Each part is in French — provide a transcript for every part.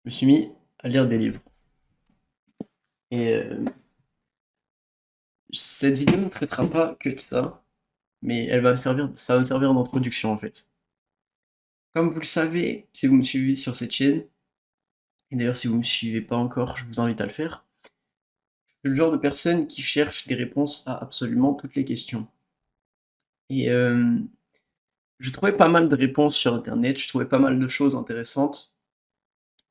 Je me suis mis à lire des livres. Et cette vidéo ne traitera pas que de ça, mais ça va me servir d'introduction en fait. Comme vous le savez, si vous me suivez sur cette chaîne, et d'ailleurs si vous ne me suivez pas encore, je vous invite à le faire, je suis le genre de personne qui cherche des réponses à absolument toutes les questions. Et je trouvais pas mal de réponses sur internet, je trouvais pas mal de choses intéressantes,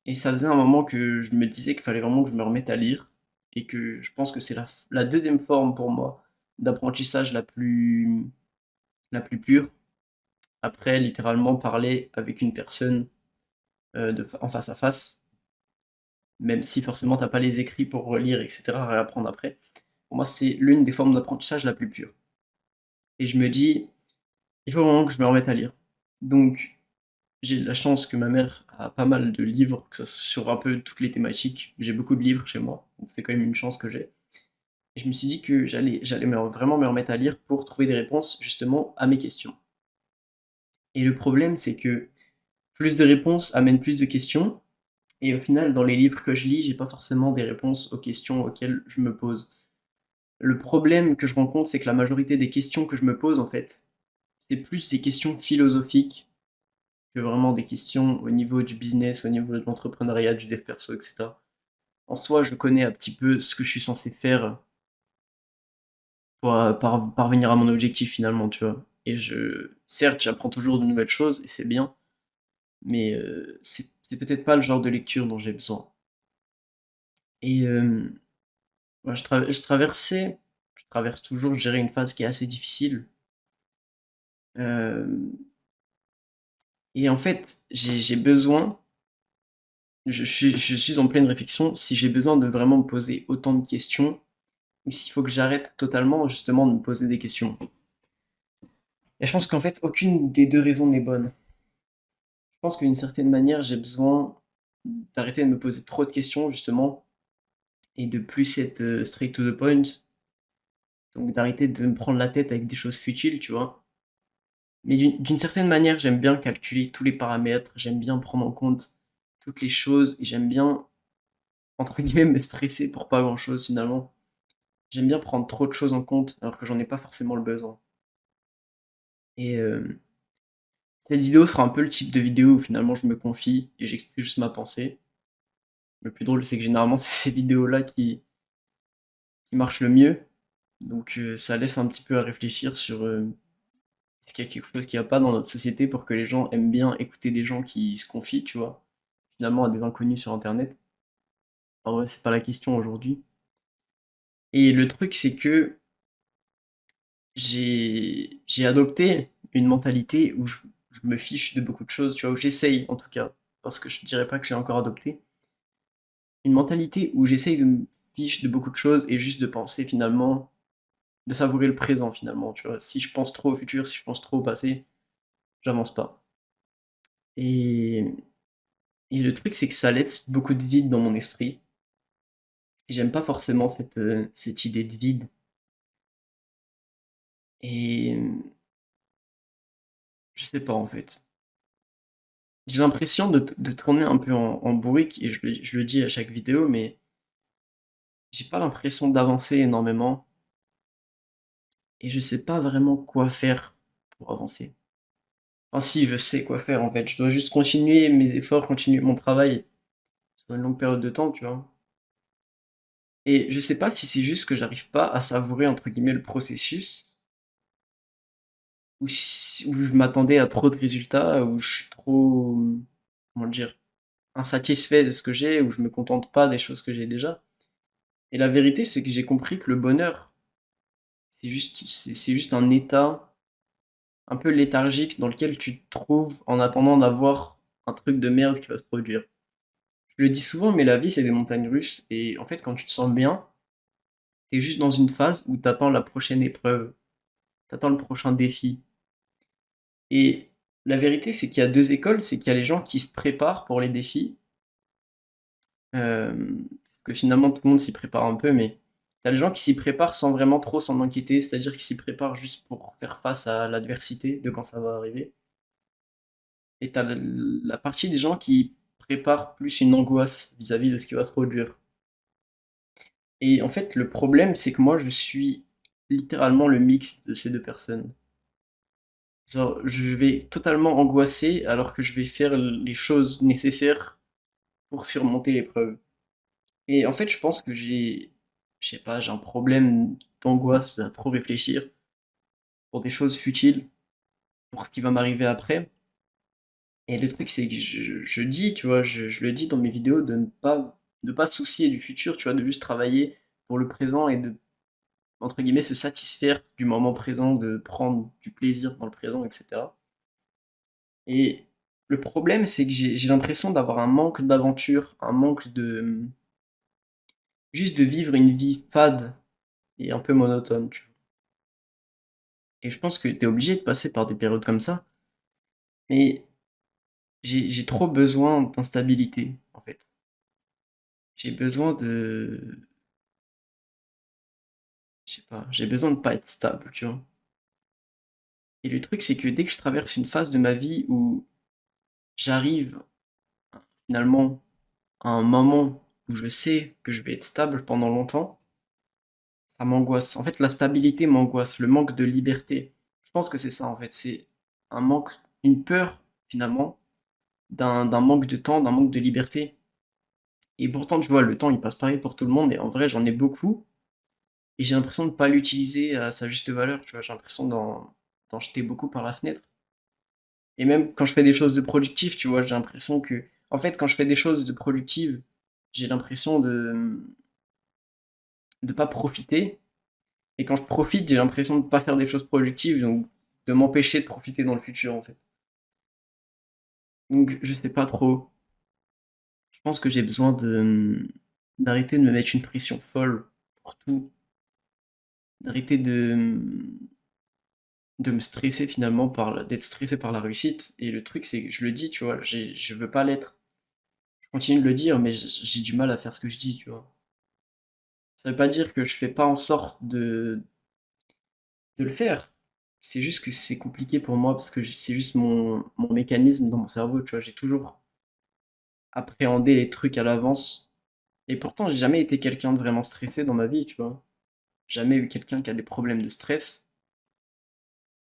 et ça faisait un moment que je me disais qu'il fallait vraiment que je me remette à lire, et que je pense que c'est la deuxième forme pour moi d'apprentissage la plus pure, après littéralement parler avec une personne en face à face, même si forcément t'as pas les écrits pour relire, etc., réapprendre après. Pour moi, c'est l'une des formes d'apprentissage la plus pure. Et je me dis, il faut vraiment que je me remette à lire. Donc, j'ai la chance que ma mère a pas mal de livres, que ce soit sur un peu toutes les thématiques. J'ai beaucoup de livres chez moi, donc c'est quand même une chance que j'ai. Et je me suis dit que j'allais vraiment me remettre à lire pour trouver des réponses justement à mes questions. Et le problème, c'est que plus de réponses amènent plus de questions, et au final, dans les livres que je lis, j'ai pas forcément des réponses aux questions auxquelles je me pose. Le problème que je rencontre, c'est que la majorité des questions que je me pose, en fait, c'est plus des questions philosophiques que vraiment des questions au niveau du business, au niveau de l'entrepreneuriat, du dev perso, etc. En soi, je connais un petit peu ce que je suis censé faire pour parvenir à mon objectif finalement, tu vois. Certes, j'apprends toujours de nouvelles choses et c'est bien, mais c'est peut-être pas le genre de lecture dont j'ai besoin. Et ouais, je traverse toujours, je dirais, une phase qui est assez difficile. Euh, et en fait, j'ai besoin, je suis en pleine réflexion, si j'ai besoin de vraiment me poser autant de questions, ou s'il faut que j'arrête totalement justement de me poser des questions. Et je pense qu'en fait, aucune des deux raisons n'est bonne. Je pense qu'une certaine manière, j'ai besoin d'arrêter de me poser trop de questions justement, et de plus être straight to the point, donc d'arrêter de me prendre la tête avec des choses futiles, tu vois. Mais d'une certaine manière, j'aime bien calculer tous les paramètres, j'aime bien prendre en compte toutes les choses, et j'aime bien, entre guillemets, me stresser pour pas grand-chose finalement. J'aime bien prendre trop de choses en compte alors que j'en ai pas forcément le besoin. Et cette vidéo sera un peu le type de vidéo où finalement je me confie et j'exprime juste ma pensée. Le plus drôle, c'est que généralement, c'est ces vidéos-là qui marchent le mieux. Donc ça laisse un petit peu à réfléchir sur est-ce qu'il y a quelque chose qui va pas dans notre société pour que les gens aiment bien écouter des gens qui se confient, tu vois, finalement à des inconnus sur internet. En vrai, c'est pas la question aujourd'hui. Et le truc, c'est que j'ai adopté une mentalité où je me fiche de beaucoup de choses, tu vois, où j'essaye en tout cas, parce que je dirais pas que j'ai encore adopté. Une mentalité où j'essaye de me fiche de beaucoup de choses et juste de penser finalement, de savourer le présent finalement, tu vois. Si je pense trop au futur, si je pense trop au passé, j'avance pas. Et, et le truc, c'est que ça laisse beaucoup de vide dans mon esprit. Et j'aime pas forcément cette idée de vide. Et je sais pas en fait. J'ai l'impression de tourner un peu en bourrique, et je le dis à chaque vidéo, mais j'ai pas l'impression d'avancer énormément. Et je sais pas vraiment quoi faire pour avancer. Enfin si, je sais quoi faire en fait. Je dois juste continuer mes efforts, continuer mon travail sur une longue période de temps, tu vois. Et je sais pas si c'est juste que j'arrive pas à savourer entre guillemets le processus, ou je m'attendais à trop de résultats, ou je suis trop, comment dire, insatisfait de ce que j'ai, ou je me contente pas des choses que j'ai déjà. Et la vérité, c'est que j'ai compris que le bonheur, c'est juste un état un peu léthargique dans lequel tu te trouves en attendant d'avoir un truc de merde qui va se produire. Je le dis souvent, mais la vie, c'est des montagnes russes, et en fait, quand tu te sens bien, t'es juste dans une phase où t'attends la prochaine épreuve, t'attends le prochain défi. Et la vérité, c'est qu'il y a deux écoles, c'est qu'il y a les gens qui se préparent pour les défis, que finalement tout le monde s'y prépare un peu, mais t'as les gens qui s'y préparent sans vraiment trop s'en inquiéter, c'est-à-dire qu'ils s'y préparent juste pour faire face à l'adversité de quand ça va arriver. Et t'as la partie des gens qui prépare plus une angoisse vis-à-vis de ce qui va se produire. Et en fait, le problème, c'est que moi, je suis littéralement le mix de ces 2 personnes. Genre, je vais totalement angoisser alors que je vais faire les choses nécessaires pour surmonter l'épreuve. Et en fait, je pense que je sais pas, j'ai un problème d'angoisse à trop réfléchir pour des choses futiles, pour ce qui va m'arriver après. Et le truc, c'est que je dis, tu vois, je le dis dans mes vidéos de pas se soucier du futur, tu vois, de juste travailler pour le présent et de, entre guillemets, se satisfaire du moment présent, de prendre du plaisir dans le présent, etc. Et le problème, c'est que j'ai l'impression d'avoir un manque d'aventure, un manque de, juste de vivre une vie fade et un peu monotone, tu vois. Et je pense que tu es obligé de passer par des périodes comme ça, mais j'ai trop besoin d'instabilité, en fait. J'ai besoin de, je sais pas, j'ai besoin de pas être stable, tu vois. Et le truc, c'est que dès que je traverse une phase de ma vie où j'arrive finalement à un moment où je sais que je vais être stable pendant longtemps, ça m'angoisse. En fait, la stabilité m'angoisse, le manque de liberté. Je pense que c'est ça, en fait. C'est un manque, une peur, finalement, d'un manque de temps, d'un manque de liberté. Et pourtant, tu vois, le temps, il passe pareil pour tout le monde. Et en vrai, j'en ai beaucoup. Et j'ai l'impression de ne pas l'utiliser à sa juste valeur. Tu vois, j'ai l'impression d'en jeter beaucoup par la fenêtre. Et même quand je fais des choses de productives, tu vois, j'ai l'impression que. En fait, quand je fais des choses de productives, j'ai l'impression de pas profiter. Et quand je profite, j'ai l'impression de pas faire des choses productives, donc de m'empêcher de profiter dans le futur, en fait. Donc, je sais pas trop. Je pense que j'ai besoin d'arrêter de me mettre une pression folle pour tout. D'arrêter de me stresser finalement d'être stressé par la réussite. Et le truc, c'est que je le dis, tu vois, je veux pas l'être. Je continue de le dire, mais j'ai du mal à faire ce que je dis, tu vois. Ça veut pas dire que je fais pas en sorte de le faire. C'est juste que c'est compliqué pour moi parce que c'est juste mon mécanisme dans mon cerveau, tu vois. J'ai toujours appréhendé les trucs à l'avance. Et pourtant, j'ai jamais été quelqu'un de vraiment stressé dans ma vie, tu vois. Jamais eu quelqu'un qui a des problèmes de stress.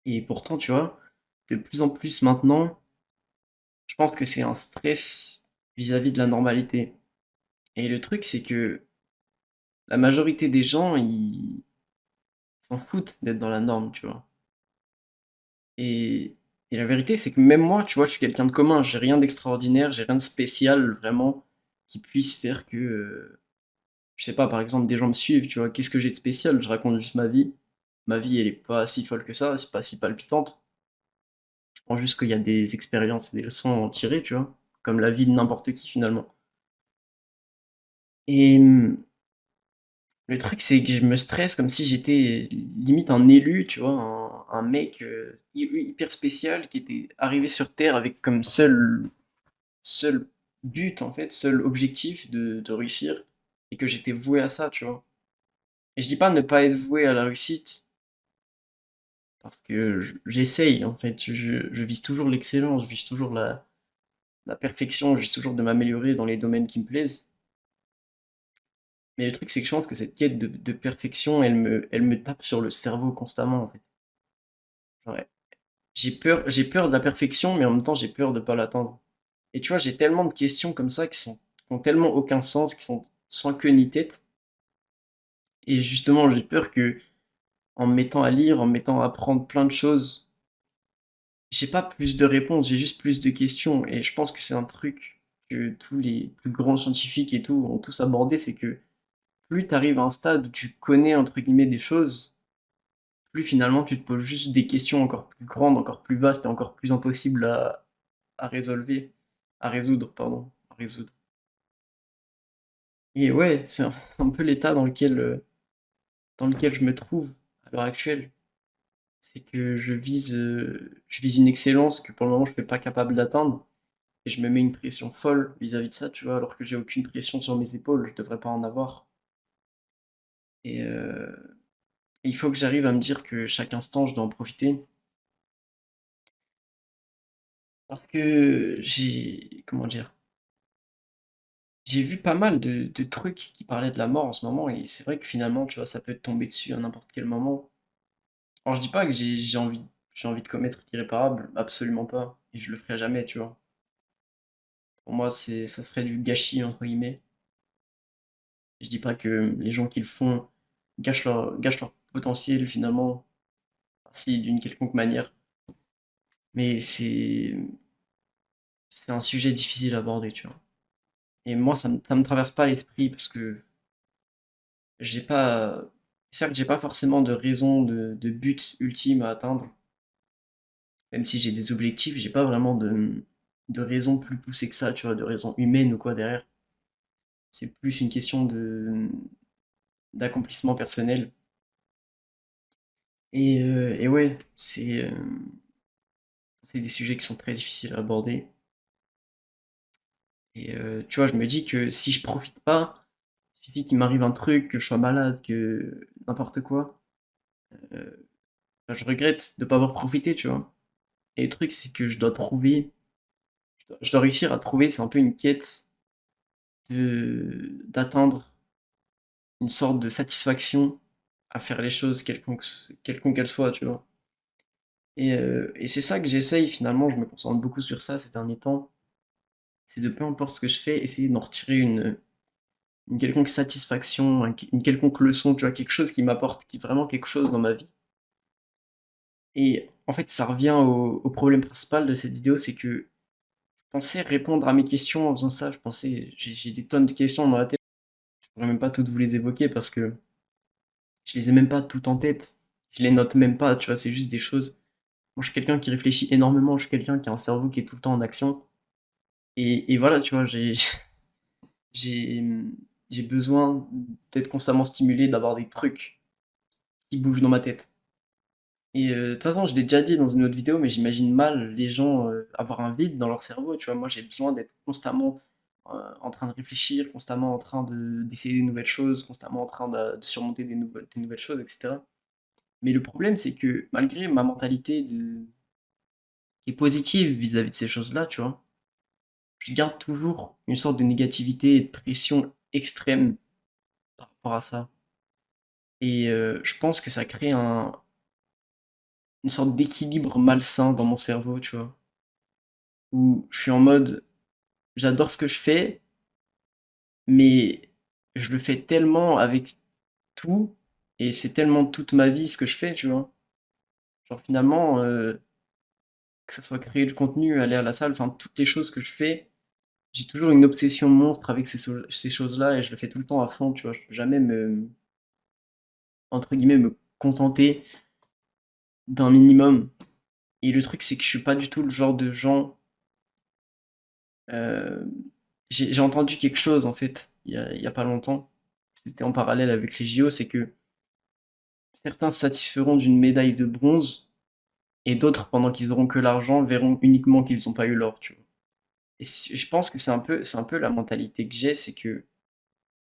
Et pourtant, tu vois, de plus en plus maintenant, je pense que c'est un stress vis-à-vis de la normalité. Et le truc, c'est que la majorité des gens, ils s'en foutent d'être dans la norme, tu vois. Et, et la vérité, c'est que même moi, tu vois, je suis quelqu'un de commun. J'ai rien d'extraordinaire, j'ai rien de spécial vraiment qui puisse faire que, je sais pas, par exemple, des gens me suivent, tu vois. Qu'est-ce que j'ai de spécial? Je raconte juste ma vie. Ma vie, elle est pas si folle que ça, c'est pas si palpitante. Je pense juste qu'il y a des expériences et des leçons à en tirer, tu vois. Comme la vie de n'importe qui finalement. Et le truc, c'est que je me stresse comme si j'étais limite un élu, tu vois, un mec hyper spécial qui était arrivé sur Terre avec comme seul but, en fait, seul objectif de réussir, et que j'étais voué à ça, tu vois. Et je dis pas ne pas être voué à la réussite, parce que j'essaye, en fait, je vise toujours l'excellence, je vise toujours la perfection, je vise toujours de m'améliorer dans les domaines qui me plaisent. Mais le truc, c'est que je pense que cette quête de perfection, elle me tape sur le cerveau constamment, en fait. Genre, ouais, j'ai peur de la perfection, mais en même temps, j'ai peur de pas l'atteindre. Et tu vois, j'ai tellement de questions comme ça qui ont tellement aucun sens, qui sont sans queue ni tête. Et justement, j'ai peur que, en me mettant à lire, en me mettant à apprendre plein de choses, j'ai pas plus de réponses, j'ai juste plus de questions. Et je pense que c'est un truc que tous les plus grands scientifiques et tout ont tous abordé, c'est que plus tu arrives à un stade où tu connais, entre guillemets, des choses, plus finalement tu te poses juste des questions encore plus grandes, encore plus vastes et encore plus impossibles à résolver, à résoudre, pardon, à résoudre. Et ouais, c'est un peu l'état dans lequel je me trouve à l'heure actuelle. C'est que je vise une excellence que pour le moment je ne suis pas capable d'atteindre. Et je me mets une pression folle vis-à-vis de ça, tu vois, alors que j'ai aucune pression sur mes épaules, je devrais pas en avoir. Et il faut que j'arrive à me dire que chaque instant je dois en profiter. Parce que j'ai, comment dire? J'ai vu pas mal de trucs qui parlaient de la mort en ce moment et c'est vrai que finalement, tu vois, ça peut te tomber dessus à n'importe quel moment. Alors je dis pas que j'ai envie de commettre l'irréparable, absolument pas, et je le ferai jamais, tu vois. Pour moi, ça serait du gâchis entre guillemets. Je dis pas que les gens qui le font gâchent leur potentiel finalement, si d'une quelconque manière, mais c'est un sujet difficile à aborder, tu vois. Et moi, ça me traverse pas l'esprit parce que j'ai pas, certes, j'ai pas forcément de raison, de but ultime à atteindre, même si j'ai des objectifs, j'ai pas vraiment de raison plus poussée que ça, tu vois, de raison humaine ou quoi derrière. C'est plus une question d'accomplissement personnel. Et ouais, c'est des sujets qui sont très difficiles à aborder. Et tu vois, je me dis que si je profite pas, il suffit qu'il m'arrive un truc, que je sois malade, que n'importe quoi, euh, ben, je regrette de pas avoir profité, tu vois. Et le truc, c'est que je dois réussir à trouver, c'est un peu une quête d'atteindre une sorte de satisfaction à faire les choses, quelconque qu'elles soient, tu vois. Et c'est ça que j'essaye finalement, je me concentre beaucoup sur ça ces derniers temps. C'est de peu importe ce que je fais, essayer d'en retirer une quelconque satisfaction, une quelconque leçon, tu vois, quelque chose qui m'apporte qui vraiment quelque chose dans ma vie. Et en fait, ça revient au problème principal de cette vidéo, c'est que je pensais répondre à mes questions en faisant ça. J'ai des tonnes de questions dans la tête. Je pourrais même pas toutes vous les évoquer parce que je les ai même pas toutes en tête. Je les note même pas, tu vois, c'est juste des choses. Moi, je suis quelqu'un qui réfléchit énormément, je suis quelqu'un qui a un cerveau qui est tout le temps en action. Et voilà, tu vois, j'ai, j'ai besoin d'être constamment stimulé, d'avoir des trucs qui bougent dans ma tête. Et de toute façon, je l'ai déjà dit dans une autre vidéo, mais j'imagine mal les gens avoir un vide dans leur cerveau, tu vois. Moi, j'ai besoin d'être constamment en train de réfléchir, constamment en train d'essayer des nouvelles choses, constamment en train de surmonter des nouvelles choses, etc. Mais le problème, c'est que malgré ma mentalité qui est positive vis-à-vis de ces choses-là, tu vois, je garde toujours une sorte de négativité et de pression extrême par rapport à ça. Et je pense que ça crée une sorte d'équilibre malsain dans mon cerveau, tu vois, où je suis en mode, j'adore ce que je fais, mais je le fais tellement avec tout, et c'est tellement toute ma vie ce que je fais, tu vois. Genre finalement, que ça soit créer du contenu, aller à la salle, enfin toutes les choses que je fais, j'ai toujours une obsession monstre avec ces choses-là et je le fais tout le temps à fond, tu vois. Je peux jamais entre guillemets, me contenter d'un minimum. Et le truc, c'est que je suis pas du tout le genre de gens. euh, j'ai entendu quelque chose en fait, il y a pas longtemps. C'était en parallèle avec les JO, c'est que certains se satisferont d'une médaille de bronze et d'autres, pendant qu'ils auront que l'argent, verront uniquement qu'ils n'ont pas eu l'or, tu vois. Et je pense que c'est un peu la mentalité que j'ai, c'est que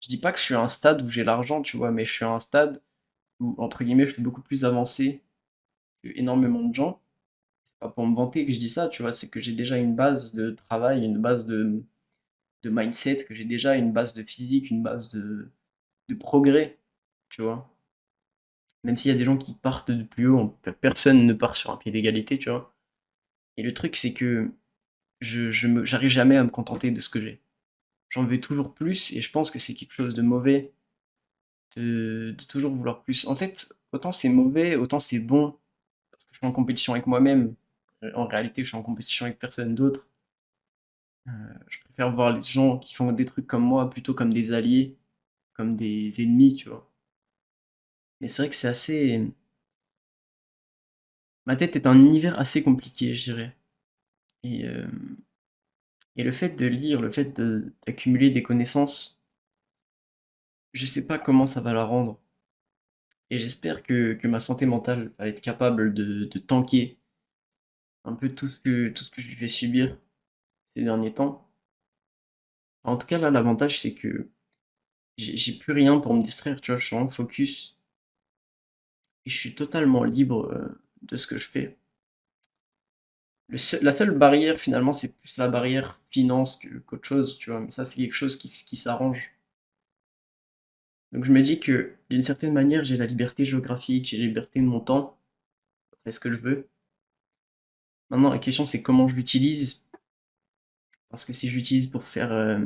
je dis pas que je suis à un stade où j'ai l'argent, tu vois, mais je suis à un stade où, entre guillemets, je suis beaucoup plus avancé que énormément de gens. C'est pas pour me vanter que je dis ça, tu vois, c'est que j'ai déjà une base de travail, une base de mindset, que j'ai déjà une base de physique, une base de progrès, tu vois. Même s'il y a des gens qui partent de plus haut, personne ne part sur un pied d'égalité, tu vois. Et le truc, c'est que j'arrive jamais à me contenter de ce que j'ai. J'en veux toujours plus, et je pense que c'est quelque chose de mauvais de toujours vouloir plus. En fait, autant c'est mauvais, autant c'est bon, parce que je suis en compétition avec moi-même. En réalité, je suis en compétition avec personne d'autre. Je préfère voir les gens qui font des trucs comme moi plutôt comme des alliés, comme des ennemis, tu vois. Mais c'est vrai que c'est assez. Ma tête est un univers assez compliqué, je dirais. Et, euh, et le fait de lire, le fait d'accumuler des connaissances, je sais pas comment ça va la rendre. Et j'espère que ma santé mentale va être capable de tanker un peu tout ce que je lui fais subir ces derniers temps. En tout cas, là, l'avantage, c'est que j'ai plus rien pour me distraire, tu vois, je suis en focus et je suis totalement libre de ce que je fais. La seule barrière finalement, c'est plus la barrière finance qu'autre chose, tu vois? Mais ça, c'est quelque chose qui s'arrange. Donc je me dis que, d'une certaine manière, j'ai la liberté géographique, j'ai la liberté de mon temps, je fais ce que je veux. Maintenant la question, c'est comment je l'utilise, parce que si je l'utilise pour faire,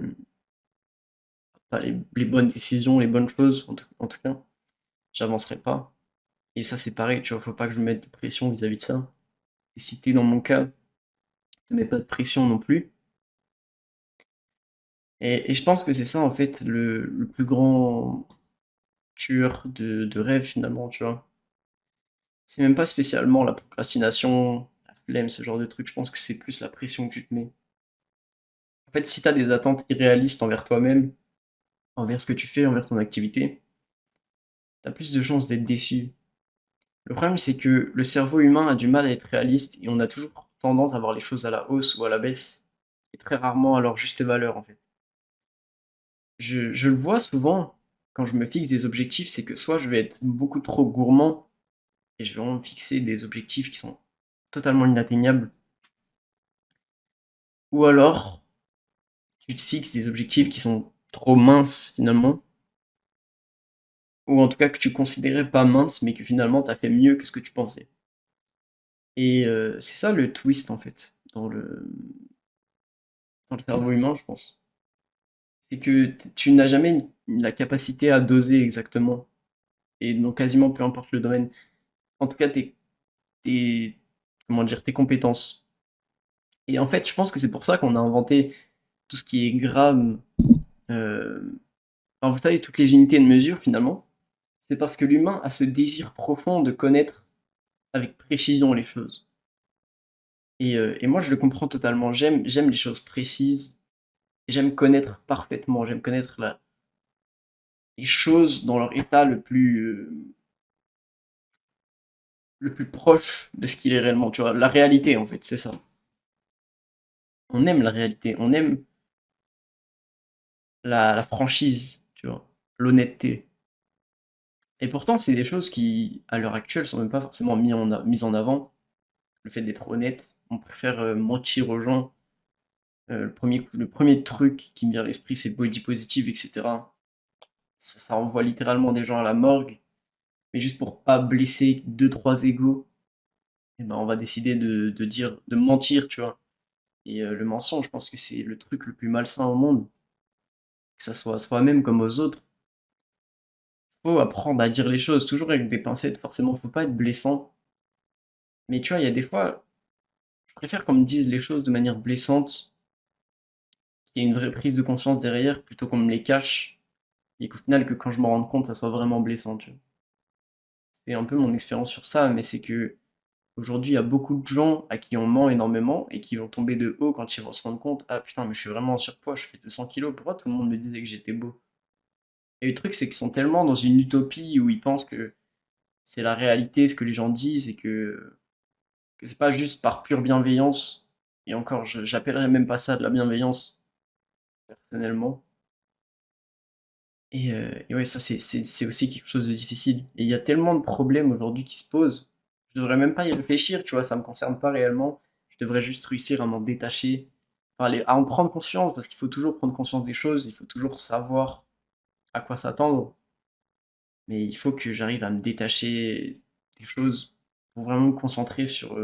pas les bonnes décisions, les bonnes choses, en tout cas, j'avancerai pas. Et ça, c'est pareil, tu vois? Faut pas que je me mette de pression vis-à-vis de ça. Et si tu es dans mon cas, te mets pas de pression non plus. Et je pense que c'est ça, en fait, le plus grand tueur de rêve, finalement, tu vois? C'est même pas spécialement la procrastination, la flemme, ce genre de truc, je pense que c'est plus la pression que tu te mets. En fait, si tu as des attentes irréalistes envers toi-même, envers ce que tu fais, envers ton activité, tu as plus de chances d'être déçu. Le problème, c'est que le cerveau humain a du mal à être réaliste et on a toujours tendance à voir les choses à la hausse ou à la baisse, et très rarement à leur juste valeur, en fait. Je le vois souvent quand je me fixe des objectifs, c'est que soit je vais être beaucoup trop gourmand et je vais vraiment me fixer des objectifs qui sont totalement inatteignables, ou alors tu te fixes des objectifs qui sont trop minces finalement, ou en tout cas que tu considérais pas minces, mais que finalement tu as fait mieux que ce que tu pensais. Et c'est ça le twist en fait, dans le cerveau humain, je pense. C'est que tu n'as jamais la capacité à doser exactement, et dans quasiment peu importe le domaine. En tout cas, tes comment dire? Tes compétences. Et en fait, je pense que c'est pour ça qu'on a inventé tout ce qui est gramme, enfin, vous savez, toutes les unités de mesure finalement. C'est parce que l'humain a ce désir profond de connaître avec précision les choses. Et moi je le comprends totalement. J'aime les choses précises, et j'aime connaître parfaitement, j'aime connaître la les choses dans leur état le plus proche de ce qu'il est réellement, tu vois? La réalité en fait, c'est ça. On aime la réalité, on aime la franchise, tu vois? L'honnêteté. Et pourtant, c'est des choses qui, à l'heure actuelle, sont même pas forcément mises en avant. Le fait d'être honnête, on préfère, mentir aux gens. Le premier truc qui me vient à l'esprit, c'est body positive et cetera. Ça envoie littéralement des gens à la morgue, mais juste pour pas blesser deux trois égos, et ben, on va décider de mentir, tu vois? Et le mensonge, je pense que c'est le truc le plus malsain au monde, que ça soit à soi-même comme aux autres. Faut apprendre à dire les choses, toujours avec des pincettes, forcément, faut pas être blessant. Mais tu vois, il y a des fois, je préfère qu'on me dise les choses de manière blessante, qu'il y ait une vraie prise de conscience derrière, plutôt qu'on me les cache et qu'au final, que quand je m'en rende compte, ça soit vraiment blessant, tu vois? C'est un peu mon expérience sur ça, mais c'est que aujourd'hui il y a beaucoup de gens à qui on ment énormément et qui vont tomber de haut quand ils vont se rendre compte: «Ah putain, mais je suis vraiment en surpoids, je fais 200 kilogrammes, pourquoi tout le monde me disait que j'étais beau?» Et le truc, c'est qu'ils sont tellement dans une utopie où ils pensent que c'est la réalité, ce que les gens disent, et que c'est pas juste par pure bienveillance, et encore, j'appellerais même pas ça de la bienveillance, personnellement. Et ouais, ça c'est aussi quelque chose de difficile, et il y a tellement de problèmes aujourd'hui qui se posent, je devrais même pas y réfléchir, tu vois? Ça me concerne pas réellement. Je devrais juste réussir à m'en détacher, enfin à en prendre conscience, parce qu'il faut toujours prendre conscience des choses, il faut toujours savoir à quoi s'attendre, mais il faut que j'arrive à me détacher des choses pour vraiment me concentrer sur,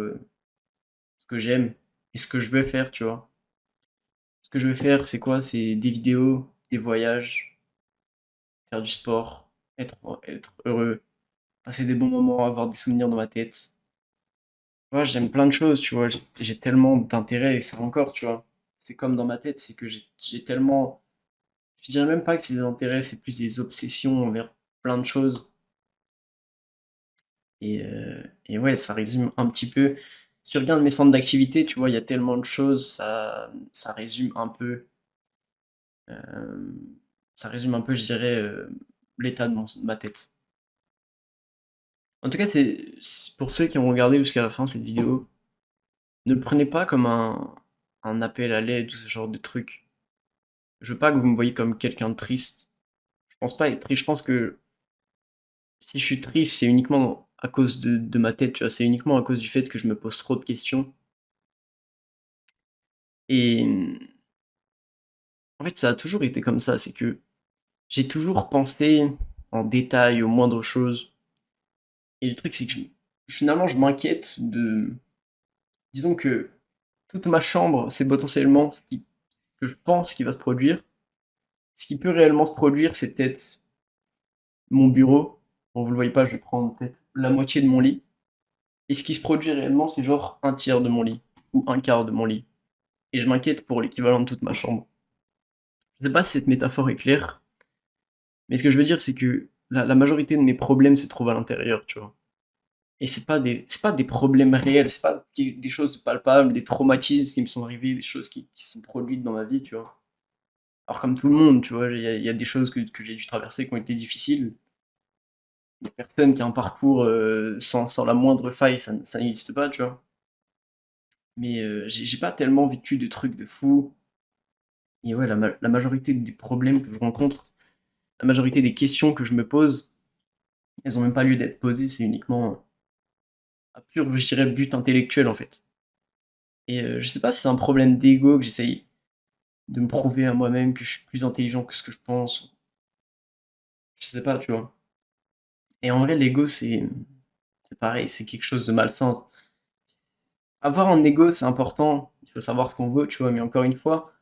ce que j'aime et ce que je veux faire, tu vois? Ce que je veux faire, c'est quoi? C'est des vidéos, des voyages, faire du sport, être heureux, passer des bons moments, avoir des souvenirs dans ma tête. Moi, j'aime plein de choses, tu vois? J'ai tellement d'intérêts, et ça encore, tu vois? C'est comme dans ma tête, c'est que j'ai tellement, je dirais même pas que c'est des intérêts, c'est plus des obsessions envers plein de choses, et ouais, ça résume un petit peu. Si tu regardes mes centres d'activité, tu vois, il y a tellement de choses, ça résume un peu, je dirais, l'état de ma tête. En tout cas, pour ceux qui ont regardé jusqu'à la fin cette vidéo, ne le prenez pas comme un appel à l'aide ou ce genre de truc. Je veux pas que vous me voyiez comme quelqu'un de triste. Je pense pas être triste, je pense que si je suis triste, c'est uniquement à cause de ma tête, tu vois? C'est uniquement à cause du fait que je me pose trop de questions, Et en fait, ça a toujours été comme ça, c'est que j'ai toujours pensé en détail aux moindres choses et le truc, c'est que finalement, je m'inquiète de disons que toute ma chambre, c'est potentiellement ce que je pense qui va se produire. Ce qui peut réellement se produire, c'est peut-être mon bureau. Bon, vous le voyez pas, je vais prendre peut-être la moitié de mon lit. Et ce qui se produit réellement, c'est genre un tiers de mon lit ou un quart de mon lit. Et je m'inquiète pour l'équivalent de toute ma chambre. Je sais pas si cette métaphore est claire, mais ce que je veux dire, c'est que la majorité de mes problèmes se trouvent à l'intérieur, tu vois. Et c'est pas des problèmes réels, c'est pas des choses palpables, des traumatismes qui me sont arrivés, des choses qui se sont produites dans ma vie, tu vois. Alors comme tout le monde, tu vois, il y a des choses que j'ai dû traverser qui ont été difficiles. Il y a personne qui a un parcours sans la moindre faille, ça n'existe pas, tu vois. Mais j'ai pas tellement vécu de trucs de fou. Et ouais, la majorité des problèmes que je rencontre, la majorité des questions que je me pose, elles ont même pas lieu d'être posées, c'est uniquement un pur, je dirais, but intellectuel en fait. Et je sais pas si c'est un problème d'ego que j'essaye de me prouver à moi-même que je suis plus intelligent que ce que je pense. Je sais pas, tu vois. Et en vrai, l'ego, c'est pareil, c'est quelque chose de malsain. Avoir un ego, c'est important, il faut savoir ce qu'on veut, tu vois, mais encore une fois,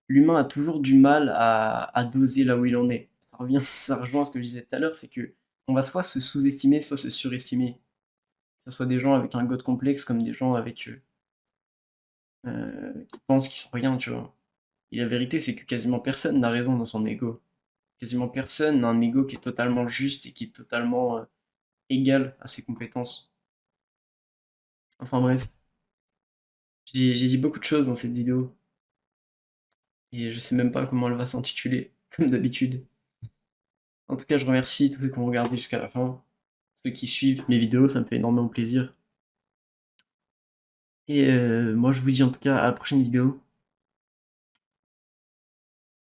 l'humain a toujours du mal à doser là où il en est. Ça rejoint à ce que je disais tout à l'heure, c'est que on va soit se sous-estimer, soit se surestimer. Que ça soit des gens avec un god complexe comme des gens avec qui pensent qu'ils sont rien, tu vois. Et la vérité, c'est que quasiment personne n'a raison dans son ego. Quasiment personne n'a un ego qui est totalement juste et qui est totalement égal à ses compétences. Enfin bref, j'ai dit beaucoup de choses dans cette vidéo et je sais même pas comment elle va s'intituler, comme d'habitude. En tout cas, je remercie tous ceux qui ont regardé jusqu'à la fin, ceux qui suivent mes vidéos, ça me fait énormément plaisir. Et moi, je vous dis en tout cas à la prochaine vidéo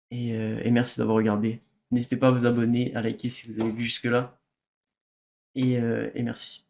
et merci d'avoir regardé. N'hésitez pas à vous abonner, à liker si vous avez vu jusque-là et merci.